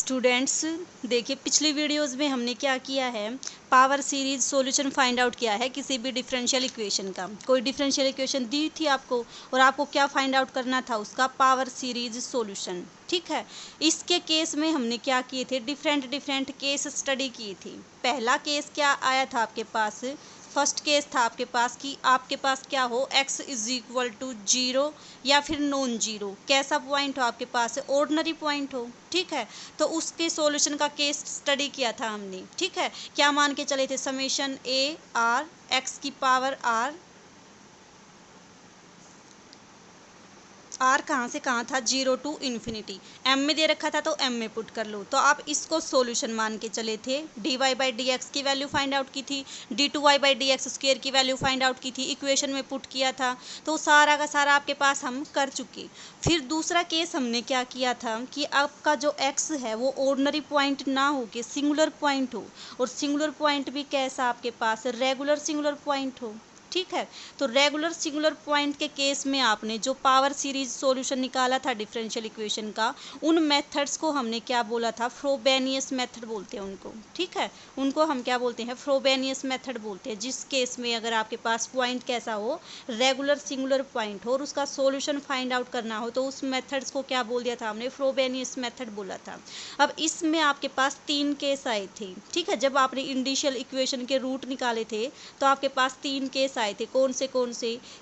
Students, देखिए पिछली videos में हमने क्या किया है, power series solution find out किया है किसी भी डिफरेंशियल इक्वेशन का। कोई डिफरेंशियल इक्वेशन दी थी आपको और आपको क्या फाइंड आउट करना था, उसका पावर सीरीज सॉल्यूशन। ठीक है, इसके केस में हमने क्या किए थे, डिफरेंट केस स्टडी की थी। पहला केस क्या आया था आपके पास, फर्स्ट केस था आपके पास कि आपके पास क्या हो, x इज इक्वल टू 0 या फिर नॉन जीरो। कैसा पॉइंट हो आपके पास, ऑर्डिनरी पॉइंट हो। ठीक है, तो उसके सॉल्यूशन का केस स्टडी किया था हमने। ठीक है, क्या मान के चले थे, समेशन a r x की पावर r, आर कहाँ से कहाँ था, 0 टू इन्फिनिटी। एम में दे रखा था तो एम में पुट कर लो। तो आप इसको सॉल्यूशन मान के चले थे। D Y by D X की वैल्यू फाइंड आउट की थी, D two Y by D x square की वैल्यू फाइंड आउट की थी, इक्वेशन में पुट किया था। तो सारा का सारा आपके पास हम कर चुके। फिर दूसरा केस हमने क्या किया था कि आपका जो एक्स है वो ऑर्डिनरी पॉइंट ना हो के सिंगुलर पॉइंट हो, और सिंगुलर पॉइंट भी कैसा आपके पास, रेगुलर सिंगुलर पॉइंट हो। ठीक है, तो रेगुलर सिंगुलर पॉइंट के केस में आपने जो पावर सीरीज सॉल्यूशन निकाला था डिफरेंशियल इक्वेशन का, उन मेथड्स को हमने क्या बोला था, फ्रोबेनियस मेथड बोलते हैं उनको। ठीक है, उनको हम क्या बोलते हैं, फ्रोबेनियस मेथड बोलते हैं। जिस केस में अगर आपके पास पॉइंट कैसा हो, रेगुलर सिंगुलर पॉइंट हो और उसका सॉल्यूशन फाइंड आउट करना हो, तो उस मेथड्स को क्या बोल दिया था हमने, फ्रोबेनियस मेथड बोला था। अब इसमें आपके पास 3 केस आए थे। ठीक है, जब आपने इंडिशियल इक्वेशन के रूट निकाले थे तो आपके पास 3 केस आए थे। कौन से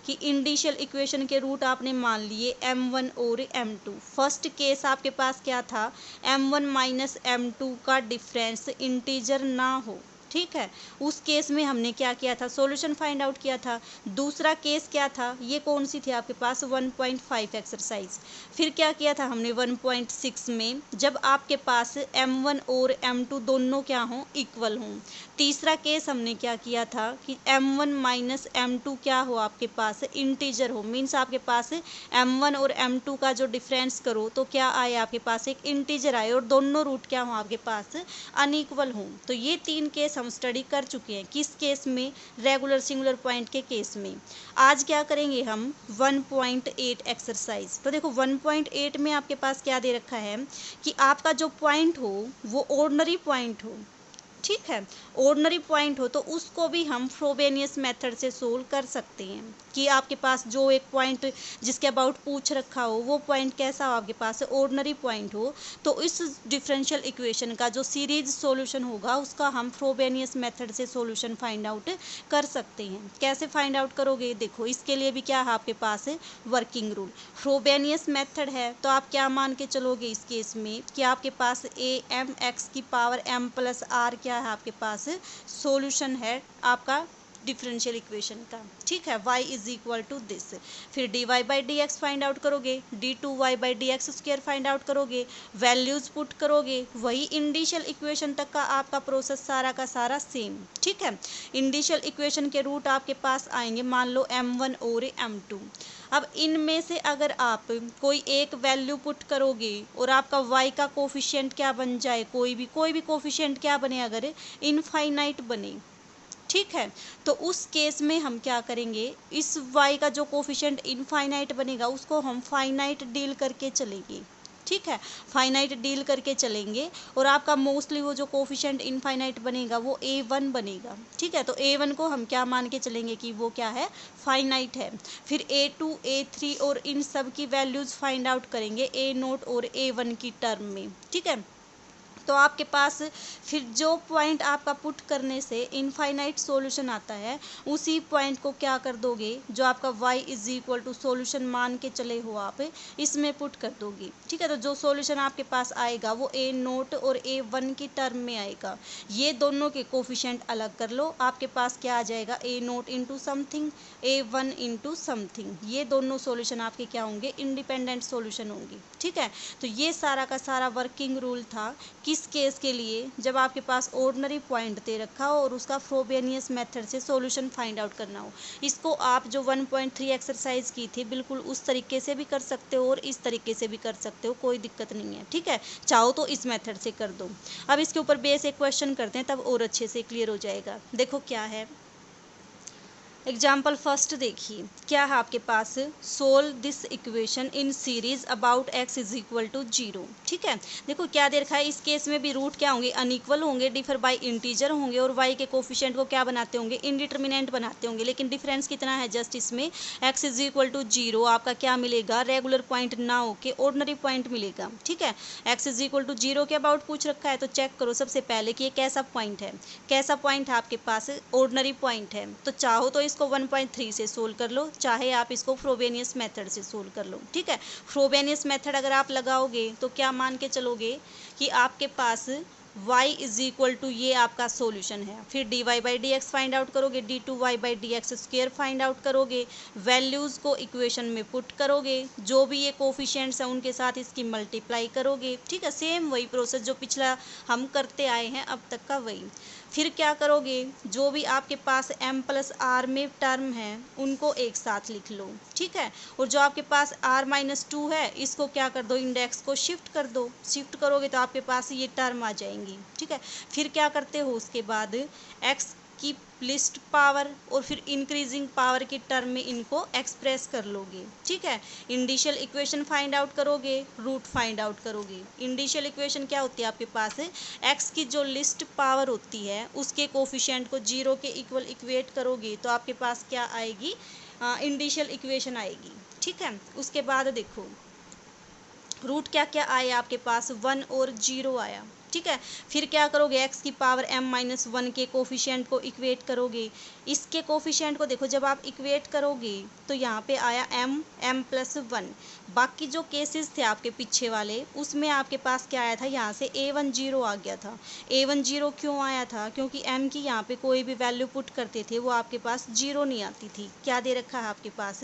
कि इंडिशियल इक्वेशन के रूट आपने मान लिए m1 और m2। फर्स्ट केस आपके पास क्या था, m1 माइनस m2 का डिफरेंस इंटीजर ना हो। ठीक है, उस केस में हमने क्या किया था, सॉल्यूशन फाइंड आउट किया था। दूसरा केस क्या था, ये कौन सी थी आपके पास, 1.5 एक्सरसाइज। फिर क्या किया था हमने 1.6 में, जब आपके पास m1 और m2 दोनों क्या हों, इक्वल हों। तीसरा केस हमने क्या किया था कि m1 माइनस m2 क्या हो आपके पास, इंटीजर हो। मीन्स आपके पास m1 और m2 का जो डिफरेंस करो तो क्या आए आपके पास, एक इंटीजर आए, और दोनों रूट क्या हो आपके पास, अनइक्वल हो। तो ये 3 केस हम स्टडी कर चुके हैं। किस केस में, रेगुलर सिंगुलर पॉइंट के केस में। आज क्या करेंगे हम, 1.8 एक्सरसाइज। तो देखो 1.8 में आपके पास क्या दे रखा है कि आपका जो पॉइंट हो वो ऑर्डिनरी पॉइंट हो। ठीक है, ऑर्डिनरी पॉइंट हो तो उसको भी हम फ्रोबेनियस मेथड से सोल्व कर सकते हैं। कि आपके पास जो एक पॉइंट जिसके अबाउट पूछ रखा हो, वो पॉइंट कैसा हो आपके पास, ऑर्डिनरी पॉइंट हो, तो इस डिफरेंशियल इक्वेशन का जो सीरीज सॉल्यूशन होगा उसका हम फ्रोबेनियस मेथड से सॉल्यूशन फाइंड आउट कर सकते हैं। कैसे फाइंड आउट करोगे, देखो इसके लिए भी क्या है आपके पास, वर्किंग रूल। फ्रोबेनियस मेथड है तो आप क्या मान के चलोगे इस केस में कि आपके पास ए एम एक्स की पावर m प्लस आर क्या है आपके पास, सॉल्यूशन है आपका डिफरेंशियल इक्वेशन का। ठीक है, y is equal to this. फिर d Y by D x find out करोगे, d two Y by D x square find out करोगे, वैल्यूज पुट करोगे, वही इंडिशियल इक्वेशन तक का आपका प्रोसेस सारा का सारा सेम। ठीक है, इंडिशियल इक्वेशन के रूट आपके पास आएंगे, मान लो m1 और m2। अब इनमें से अगर आप कोई एक वैल्यू पुट करोगे और आपका y का कोफिशिएंट क्या बन जाए, कोई भी कोफिशिएंट क्या बने, अगर इनफाइनाइट बने। ठीक है, तो उस केस में हम क्या करेंगे, इस y का जो कोफिशिएंट इनफाइनाइट बनेगा उसको हम फाइनाइट डील करके चलेंगे। ठीक है, फाइनाइट डील करके चलेंगे और आपका मोस्टली वो जो कोफिशिएंट इनफाइनाइट बनेगा वो a1 बनेगा। ठीक है, तो a1 को हम क्या मान के चलेंगे कि वो क्या है, फाइनाइट है। फिर a2 a3 और इन सब की वैल्यूज फाइंड आउट करेंगे a0 और a1 की टर्म में। ठीक है, तो आपके पास फिर जो पॉइंट आपका पुट करने से इनफाइनाइट सॉल्यूशन आता है, उसी पॉइंट को क्या कर दोगे, जो आपका y is equal to solution मान के चले हो आप, इसमें पुट कर दोगे। ठीक है, तो जो सॉल्यूशन आपके पास आएगा वो a0 और a1 की टर्म में आएगा। ये दोनों के कोफिशिएंट अलग कर लो, आपके पास क्या आ जाएगा, a0 into something, a1 into something. ये दोनों सॉल्यूशन आपके क्या होंगे, इंडिपेंडेंट सॉल्यूशन होंगे। ठीक है, तो ये सारा का सारा वर्किंग रूल था किस केस के लिए, जब आपके पास ऑर्डिनरी पॉइंट दे रखा हो और उसका फ्रोबेनियस मेथड से सॉल्यूशन फाइंड आउट करना हो। इसको आप जो 1.3 एक्सरसाइज की थी बिल्कुल उस तरीके से भी कर सकते हो और इस तरीके से भी कर सकते हो, कोई दिक्कत नहीं है। ठीक है, चाहो तो इस मेथड से कर दो। अब इसके ऊपर बेस एक क्वेश्चन करते हैं, तब और अच्छे से क्लियर हो जाएगा। देखो क्या है, एग्जाम्पल फर्स्ट देखिए, क्या है आपके पास, solve this equation in series about x is equal to 0। ठीक है, देखो क्या दे रखा है, इस केस में भी रूट क्या होंगे, अनइक्वल होंगे, डिफर बाय इंटीजर होंगे, और y के कोफिशिएंट को क्या बनाते होंगे, इनडिटर्मिनेंट बनाते होंगे। लेकिन डिफरेंस कितना है, जस्ट इसमें x इज इक्वल टू 0 आपका क्या मिलेगा, रेगुलर पॉइंट ना होके ऑर्डिनरी पॉइंट मिलेगा। ठीक है, x इज इक्वल टू 0 के अबाउट पूछ रखा है, तो चेक करो सबसे पहले कि ये कैसा पॉइंट है। कैसा पॉइंट है आपके पास, ऑर्डिनरी पॉइंट है। तो चाहो तो इसको 1.3 से सोल्व कर लो, चाहे आप इसको फ्रोबेनियस मेथड से सोल्व कर लो। ठीक है, फ्रोबेनियस मेथड अगर आप लगाओगे तो क्या मान के चलोगे कि आपके पास y इज इक्वल टू ये आपका सॉल्यूशन है। फिर dy by D x find out करोगे, d2y by D x square find out करोगे, वैल्यूज़ को इक्वेशन में पुट करोगे, जो भी ये कोफिशिएंट्स हैं उनके साथ इसकी मल्टीप्लाई करोगे। ठीक है, सेम वही प्रोसेस जो पिछला हम करते आए हैं अब तक का वही। फिर क्या करोगे, जो भी आपके पास m प्लस आर में टर्म है उनको एक साथ लिख लो। ठीक है, और जो आपके पास r-2 है इसको क्या कर दो, इंडेक्स को शिफ्ट कर दो। शिफ्ट करोगे तो आपके पास ये टर्म आ जाएंगी। ठीक है, फिर क्या करते हो, उसके बाद x की लिस्ट पावर और फिर इंक्रीजिंग पावर की टर्म में इनको एक्सप्रेस कर लोगे। ठीक है, इंडिशियल इक्वेशन फाइंड आउट करोगे, रूट फाइंड आउट करोगे। इंडिशियल इक्वेशन क्या होती है आपके पास, x की जो लिस्ट पावर होती है उसके कोफिशिएंट को 0 के इक्वल इक्वेट करोगे तो आपके पास क्या आएगी, इंडिशियल इक्वेशन आएगी। ठीक है, उसके बाद देखो रूट क्या क्या आया आपके पास, 1 और 0 आया। ठीक है, फिर क्या करोगे, x की पावर m-1 के कोफिशिएंट को इक्वेट करोगे। इसके कोफिशिएंट को देखो, जब आप इक्वेट करोगे तो यहाँ पे आया m+1। बाकी जो केसेस थे आपके पीछे वाले उसमें आपके पास क्या आया था, यहाँ से a1 0 आ गया था। a1 0 क्यों आया था, क्योंकि m की यहाँ पे कोई भी वैल्यू पुट करते थे वो आपके पास 0 नहीं आती थी। क्या दे रखा है आपके पास,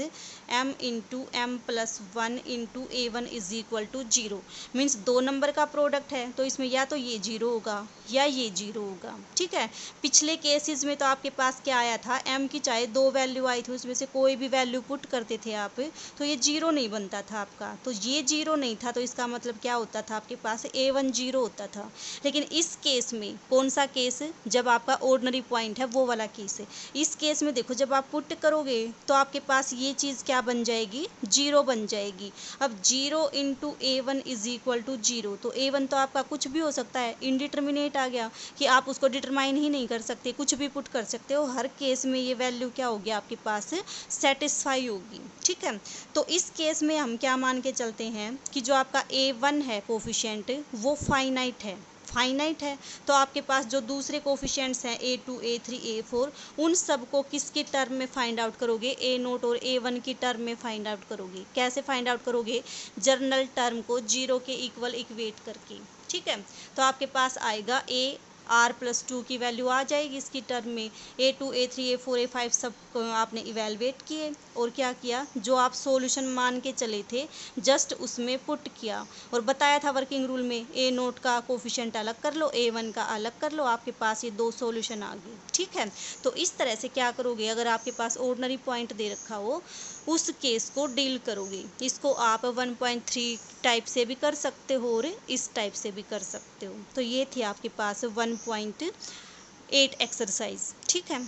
m into m+1 into a1 is equal to 0। Means दो नंबर का प्रोडक्ट है तो इसमें या तो ये 0 होगा या ये 0 होगा। ठीक है, पिछले केसेस में तो आपके पास क्या आया था, m की चाहे दो वैल्यू आई थी उसमें से कोई भी वैल्यू पुट करते थे आप तो ये 0 नहीं बनता था आपका। तो ये 0 नहीं था तो इसका मतलब क्या होता था, आपके पास a1 0 होता था। लेकिन इस केस में कौन सा केस, जब आपका ऑर्डिनरी पॉइंट है वो वाला केस है। इस केस में देखो जब आप पुट करोगे तो आपके पास ये चीज़ क्या बन जाएगी, 0 बन जाएगी। अब 0 into a1 is equal to 0, तो a1 तो आपका कुछ भी हो सकता है, इनडिटर्मिनेट आ गया कि आप उसको डिटरमाइन ही नहीं कर सकते, कुछ भी पुट कर सकते हो। हर केस में ये वैल्यू क्या होगी आपके पास, सेटिस्फाई होगी। ठीक है, तो इस केस में हम क्या मान के चलते हैं कि जो आपका a1 है कोफिशिएंट वो फाइनाइट है। फाइनाइट है तो आपके पास जो दूसरे कोफिशिएंट्स हैं a2 a3 a4 उन सब को किसकी टर्म में फाइंड आउट करोगे, a0 और a1 की टर्म में फाइंड आउट करोगे। कैसे फाइंड आउट करोगे, जर्नल टर्म को 0 के इक्वल इक्वेट करके। ठीक है, तो आपके पास आएगा r+2 की वैल्यू आ जाएगी इसकी टर्म में, a2 a3 a4 a5 सब आपने इवेलुएट किए और क्या किया, जो आप सॉल्यूशन मान के चले थे जस्ट उसमें पुट किया और बताया था वर्किंग रूल में a0 का कोफिशिएंट अलग कर लो, a1 का अलग कर लो, आपके पास ये दो सॉल्यूशन आ गए। ठीक है, तो इस तरह से क्या करोगे, अगर आपके पास ऑर्डिनरी पॉइंट दे रखा हो उस केस को डील करोगे। इसको आप 1.3 टाइप से भी कर सकते हो और इस टाइप से भी कर सकते हो। तो ये थी आपके पास 1.8 एक्सरसाइज। ठीक है।